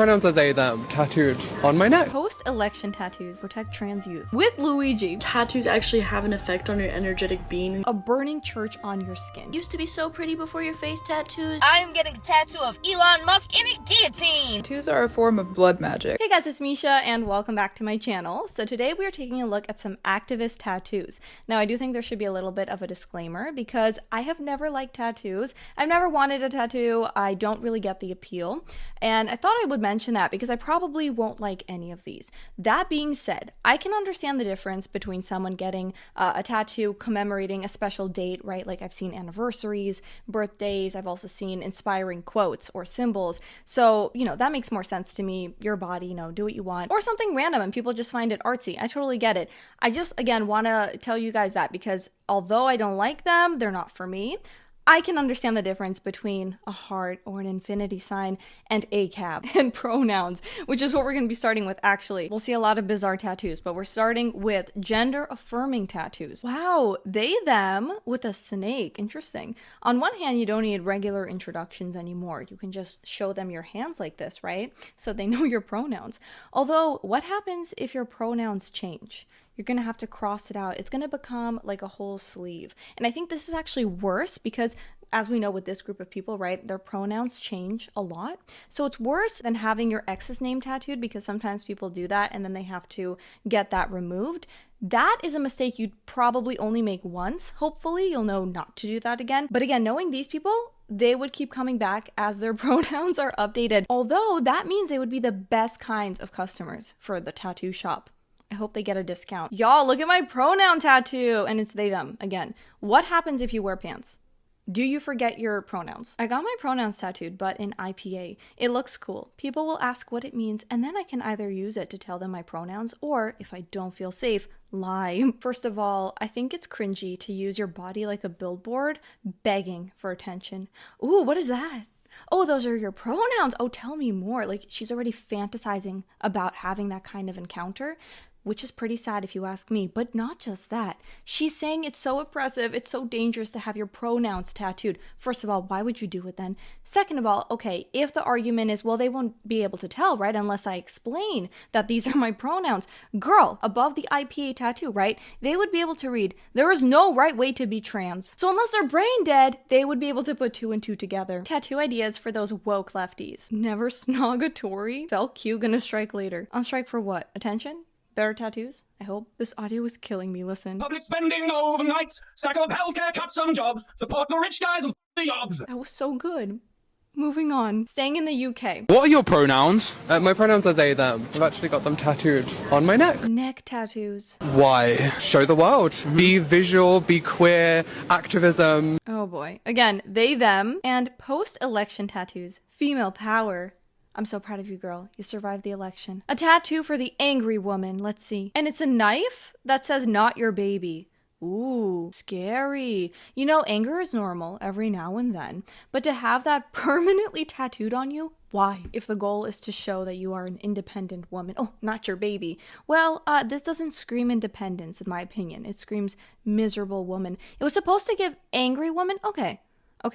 Pronouns are they, them, tattooed on my neck. Post-election tattoos protect trans youth. With Luigi. Tattoos actually have an effect on your energetic being. A burning church on your skin. Used to be so pretty before your face tattoos. I am getting a tattoo of Elon Musk in a guillotine. Tattoos are a form of blood magic. Hey guys, it's Misha and welcome back to my channel. So today we are taking a look at some activist tattoos. Now I do think there should be a little bit of a disclaimer because I have never liked tattoos. I've never wanted a tattoo. I don't really get the appeal. And I thought I would mention that because I probably won't like any of these. That being said, I can understand the difference between someone getting a tattoo commemorating a special date, right? Like I've seen anniversaries, birthdays, I've also seen inspiring quotes or symbols. So, you know, that makes more sense to me. Your body, you know, do what you want. Or something random and people just find it artsy. I totally get it. I just, again, want to tell you guys that because although I don't like them, they're not for me. I can understand the difference between a heart or an infinity sign and a cab and pronouns, which is what we're going to be starting with actually. We'll see a lot of bizarre tattoos, but we're starting with gender affirming tattoos. Wow, they, them with a snake. Interesting. On one hand, you don't need regular introductions anymore. You can just show them your hands like this, right? So they know your pronouns. Although, what happens if your pronouns change? You're going to have to cross it out. It's going to become like a whole sleeve. And I think this is actually worse because as we know with this group of people, right, their pronouns change a lot. So it's worse than having your ex's name tattooed because sometimes people do that and then they have to get that removed. That is a mistake you'd probably only make once. Hopefully you'll know not to do that again. But again, knowing these people, they would keep coming back as their pronouns are updated. Although that means they would be the best kinds of customers for the tattoo shop. I hope they get a discount. Y'all, look at my pronoun tattoo. And it's they, them. Again, what happens if you wear pants? Do you forget your pronouns? I got my pronouns tattooed, but in IPA. It looks cool. People will ask what it means, and then I can either use it to tell them my pronouns, or if I don't feel safe, lie. First of all, I think it's cringy to use your body like a billboard, begging for attention. Ooh, what is that? Oh, those are your pronouns. Oh, tell me more. Like, she's already fantasizing about having that kind of encounter, which is pretty sad if you ask me, but not just that. She's saying it's so oppressive, it's so dangerous to have your pronouns tattooed. First of all, why would you do it then? Second of all, okay, if the argument is, well, they won't be able to tell, right, unless I explain that these are my pronouns. Girl, above the IPA tattoo, right, they would be able to read, there is no right way to be trans. So unless they're brain dead, they would be able to put two and two together. Tattoo ideas for those woke lefties. Never snog a Tory. Felt cute, gonna strike later. On strike for what? Attention? Better tattoos? I hope. This audio is killing me, listen. Public spending overnight, stack up healthcare, cut some jobs, support the rich guys and the yobs. That was so good. Moving on. Staying in the UK. What are your pronouns? My pronouns are they, them. I've actually got them tattooed on my neck. Neck tattoos. Why? Show the world. Be visual, be queer, activism. Oh boy. Again, they, them, and post-election tattoos. Female power. I'm so proud of you, girl. You survived the election. A tattoo for the angry woman. Let's see. And it's a knife that says not your baby. Ooh, scary. You know, anger is normal every now and then, but to have that permanently tattooed on you, why? If the goal is to show that you are an independent woman. Oh, not your baby. Well, this doesn't scream independence, in my opinion. It screams miserable woman. It was supposed to give angry woman? Okay,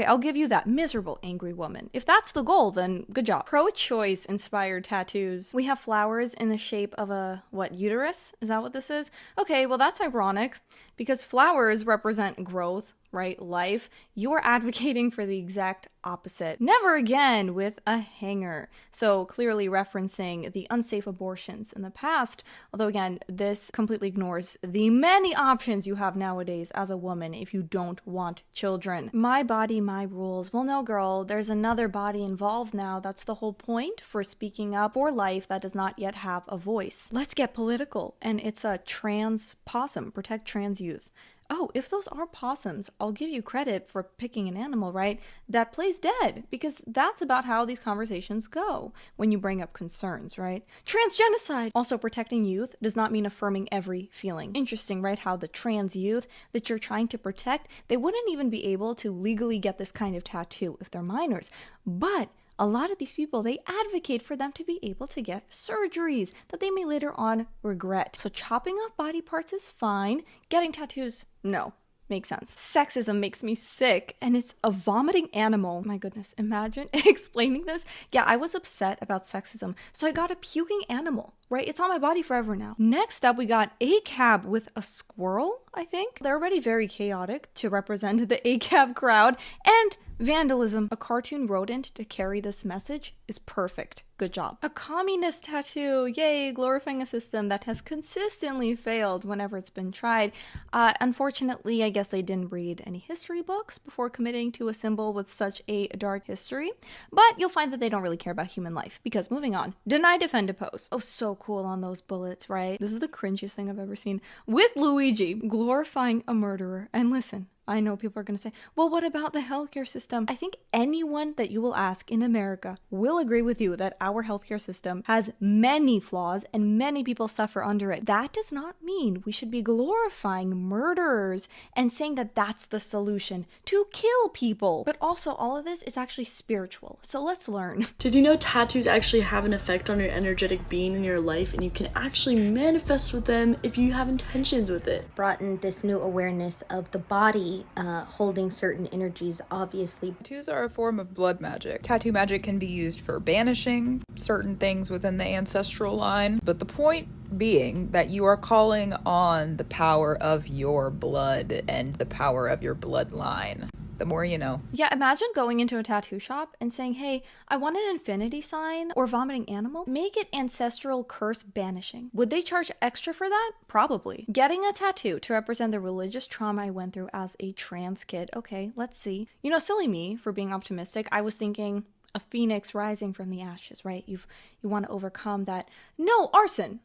I'll give you that. Miserable, angry woman. If that's the goal, then good job. Pro-choice inspired tattoos. We have flowers in the shape of a, what, uterus? Is that what this is? Okay, well that's ironic because flowers represent growth, right? Life. You're advocating for the exact opposite. Never again with a hanger. So clearly referencing the unsafe abortions in the past. Although again, this completely ignores the many options you have nowadays as a woman if you don't want children. My body, my rules. Well, no, girl, there's another body involved now. That's the whole point for speaking up for life that does not yet have a voice. Let's get political. And it's a trans possum. Protect trans youth. Oh, if those are possums, I'll give you credit for picking an animal, right, that plays dead, because that's about how these conversations go when you bring up concerns, right? Transgenocide! Also, protecting youth does not mean affirming every feeling. Interesting, right, how the trans youth that you're trying to protect, they wouldn't even be able to legally get this kind of tattoo if they're minors, but a lot of these people, they advocate for them to be able to get surgeries that they may later on regret. So chopping off body parts is fine. Getting tattoos, no. makes sense. Sexism makes me sick, and it's a vomiting animal. My goodness, imagine explaining this. Yeah, I was upset about sexism, so I got a puking animal, right? It's on my body forever now. Next up, we got a cab with a squirrel, I think. They're already very chaotic to represent the ACAB crowd, and vandalism. A cartoon rodent to carry this message is perfect. Good job. A communist tattoo. Yay, glorifying a system that has consistently failed whenever it's been tried. Unfortunately, I guess they didn't read any history books before committing to a symbol with such a dark history. But you'll find that they don't really care about human life. Because moving on. Deny, defend, oppose. Oh, so cool on those bullets, right? This is the cringiest thing I've ever seen. With Luigi, glorifying a murderer. And listen, I know people are going to say, well, what about the healthcare system? I think anyone that you will ask in America will agree with you that our healthcare system has many flaws and many people suffer under it. That does not mean we should be glorifying murderers and saying that that's the solution to kill people. But also, all of this is actually spiritual. So let's learn. Did you know tattoos actually have an effect on your energetic being in your life, and you can actually manifest with them if you have intentions with it? Brought in this new awareness of the body holding certain energies, obviously. Tattoos are a form of blood magic. Tattoo magic can be used for banishing certain things within the ancestral line, but the point being that you are calling on the power of your blood and the power of your bloodline. The more you know. Yeah, imagine going into a tattoo shop and saying, hey, I want an infinity sign or vomiting animal. Make it ancestral curse banishing. Would they charge extra for that? Probably. Getting a tattoo to represent the religious trauma I went through as a trans kid. Okay, let's see. You know, silly me for being optimistic. I was thinking a phoenix rising from the ashes, right? You want to overcome that. No, arson.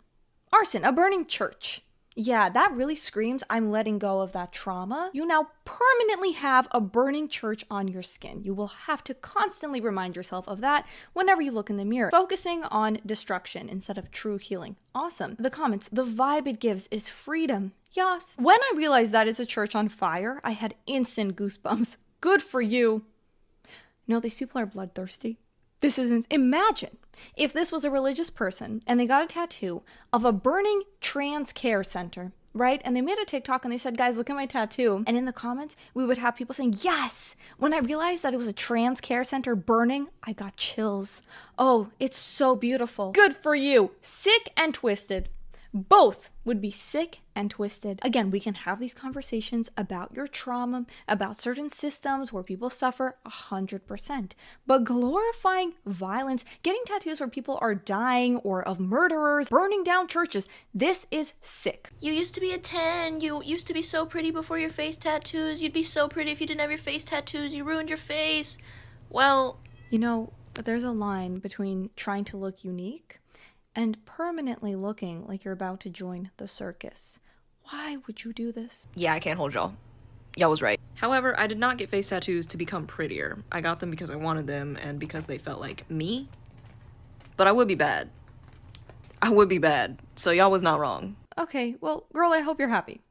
Arson, a burning church. Yeah, that really screams I'm letting go of that trauma. You now permanently have a burning church on your skin. You will have to constantly remind yourself of that whenever you look in the mirror. Focusing on destruction instead of true healing. Awesome. The comments, the vibe it gives is freedom. Yes. When I realized that is a church on fire, I had instant goosebumps. Good for you. No, these people are bloodthirsty. This isn't. Imagine if this was a religious person and they got a tattoo of a burning trans care center, right? And they made a TikTok and they said, guys, look at my tattoo. And in the comments, we would have people saying, yes. When I realized that it was a trans care center burning, I got chills. Oh, it's so beautiful. Good for you. Sick and twisted. Both would be sick and twisted. Again, we can have these conversations about your trauma, about certain systems where people suffer 100%. But glorifying violence, getting tattoos where people are dying or of murderers, burning down churches, this is sick. You used to be a 10. You used to be so pretty before your face tattoos. You'd be so pretty if you didn't have your face tattoos. You ruined your face. Well, you know, there's a line between trying to look unique and permanently looking like you're about to join the circus. Why would you do this? Yeah, I can't hold y'all. Y'all was right. However, I did not get face tattoos to become prettier. I got them because I wanted them and because they felt like me. But I would be bad. I would be bad. So y'all was not wrong. Okay, well, girl, I hope you're happy.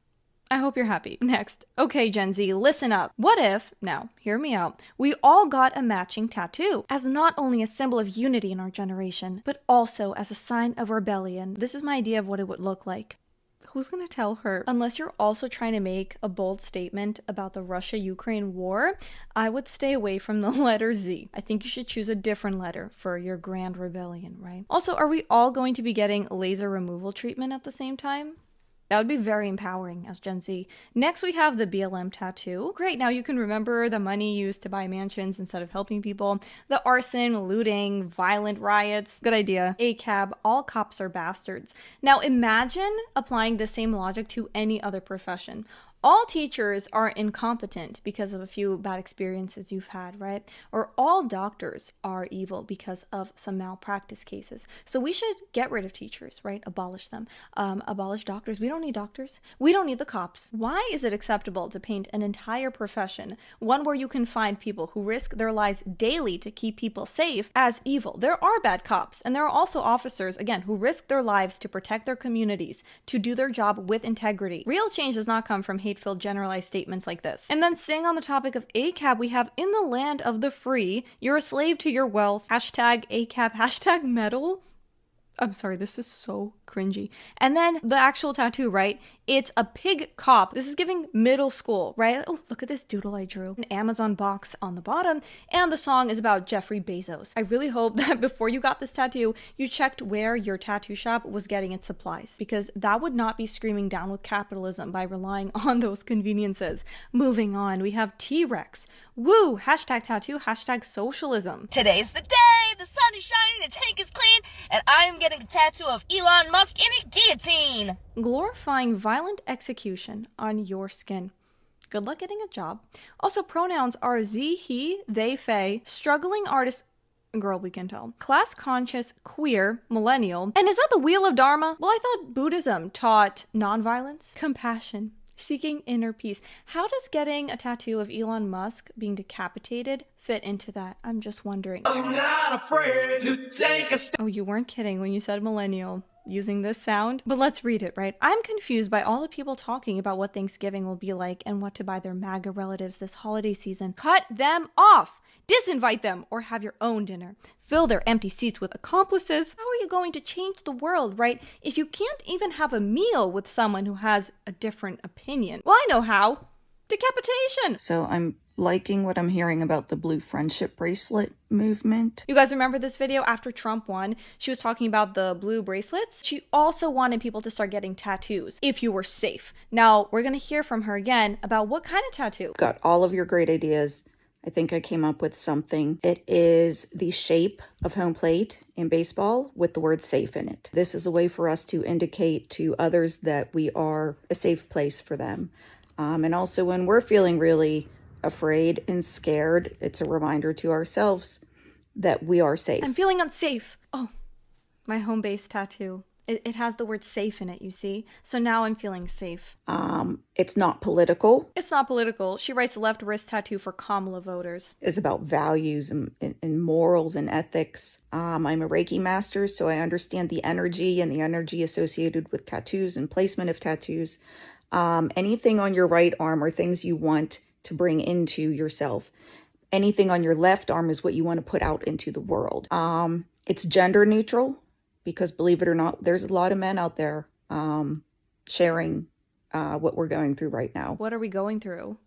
I hope you're happy. Next. Okay, Gen Z, listen up. What if, now, hear me out, we all got a matching tattoo as not only a symbol of unity in our generation, but also as a sign of rebellion? This is my idea of what it would look like. Who's gonna tell her? Unless you're also trying to make a bold statement about the Russia-Ukraine war, I would stay away from the letter Z. I think you should choose a different letter for your grand rebellion, right? Also, are we all going to be getting laser removal treatment at the same time? That would be very empowering as Gen Z. Next, we have the BLM tattoo. Great, now you can remember the money used to buy mansions instead of helping people. The arson, looting, violent riots. Good idea. ACAB, all cops are bastards. Now imagine applying the same logic to any other profession. All teachers are incompetent because of a few bad experiences you've had, right? Or all doctors are evil because of some malpractice cases. So we should get rid of teachers, right? Abolish them. Abolish doctors. We don't need doctors. We don't need the cops. Why is it acceptable to paint an entire profession, one where you can find people who risk their lives daily to keep people safe, as evil? There are bad cops, and there are also officers, again, who risk their lives to protect their communities, to do their job with integrity. Real change does not come from hate-filled generalized statements like this. And then staying on the topic of ACAB, we have in the land of the free, you're a slave to your wealth, hashtag ACAB, hashtag metal. I'm sorry, this is so cringy. And then the actual tattoo, right? It's a pig cop. This is giving middle school, right? Oh, look at this doodle I drew. An Amazon box on the bottom. And the song is about Jeffrey Bezos. I really hope that before you got this tattoo, you checked where your tattoo shop was getting its supplies, because that would not be screaming down with capitalism by relying on those conveniences. Moving on, we have T-Rex. Woo! Hashtag tattoo, hashtag socialism. Today's the day! The sun is shining, the tank is clean, and I'm getting a tattoo of Elon Musk in a guillotine! Glorifying violent execution on your skin. Good luck getting a job. Also, pronouns are ze, he, they, they, struggling artist, girl we can tell, class conscious, queer, millennial. And is that the wheel of Dharma? Well, I thought Buddhism taught nonviolence, compassion, seeking inner peace. How does getting a tattoo of Elon Musk being decapitated fit into that? I'm just wondering. I'm not afraid to take a step. Oh, you weren't kidding when you said millennial using this sound. But let's read it, right? I'm confused by all the people talking about what Thanksgiving will be like and what to buy their MAGA relatives this holiday season. Cut them off! Disinvite them or have your own dinner. Fill their empty seats with accomplices. How are you going to change the world, right? If you can't even have a meal with someone who has a different opinion. Well, I know how. Decapitation! So I'm liking what I'm hearing about the blue friendship bracelet movement. You guys remember this video after Trump won? She was talking about the blue bracelets. She also wanted people to start getting tattoos if you were safe. Now, we're gonna hear from her again about what kind of tattoo. Got all of your great ideas. I think I came up with something. It is the shape of home plate in baseball with the word safe in it. This is a way for us to indicate to others that we are a safe place for them. And also when we're feeling really afraid and scared, it's a reminder to ourselves that we are safe. I'm feeling unsafe. Oh, my home base tattoo. It has the word safe in it, you see? So now I'm feeling safe. It's not political. It's not political. She writes left wrist tattoo for Kamala voters. It's about values and morals and ethics. I'm a Reiki master, so I understand the energy and the energy associated with tattoos and placement of tattoos. Anything on your right arm are things you want to bring into yourself. Anything on your left arm is what you want to put out into the world. It's gender neutral. Because believe it or not, there's a lot of men out there sharing what we're going through right now. What are we going through?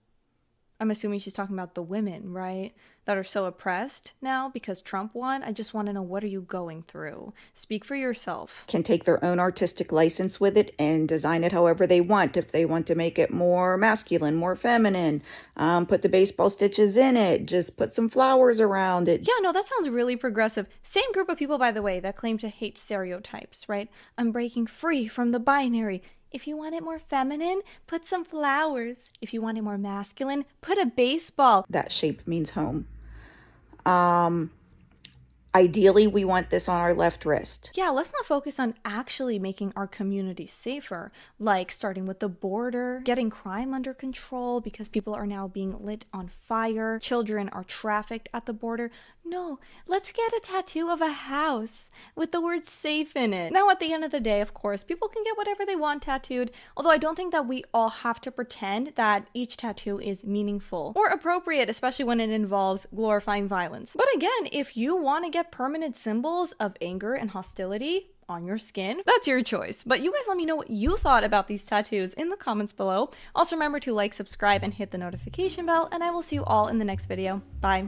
I'm assuming she's talking about the women, right? That are so oppressed now because Trump won. I just want to know, what are you going through? Speak for yourself. Can take their own artistic license with it and design it however they want. If they want to make it more masculine, more feminine, put the baseball stitches in it, just put some flowers around it. Yeah, no, that sounds really progressive. Same group of people, by the way, that claim to hate stereotypes, right? I'm breaking free from the binary. If you want it more feminine, put some flowers. If you want it more masculine, put a baseball. That shape means home. Ideally, we want this on our left wrist. Yeah, let's not focus on actually making our community safer, like starting with the border, getting crime under control because people are now being lit on fire, children are trafficked at the border. No, let's get a tattoo of a house with the word safe in it. Now, at the end of the day, of course, people can get whatever they want tattooed, although I don't think that we all have to pretend that each tattoo is meaningful or appropriate, especially when it involves glorifying violence. But again, if you want to get permanent symbols of anger and hostility on your skin, that's your choice. But you guys let me know what you thought about these tattoos in the comments below. Also remember to like, subscribe, and hit the notification bell, and I will see you all in the next video. Bye.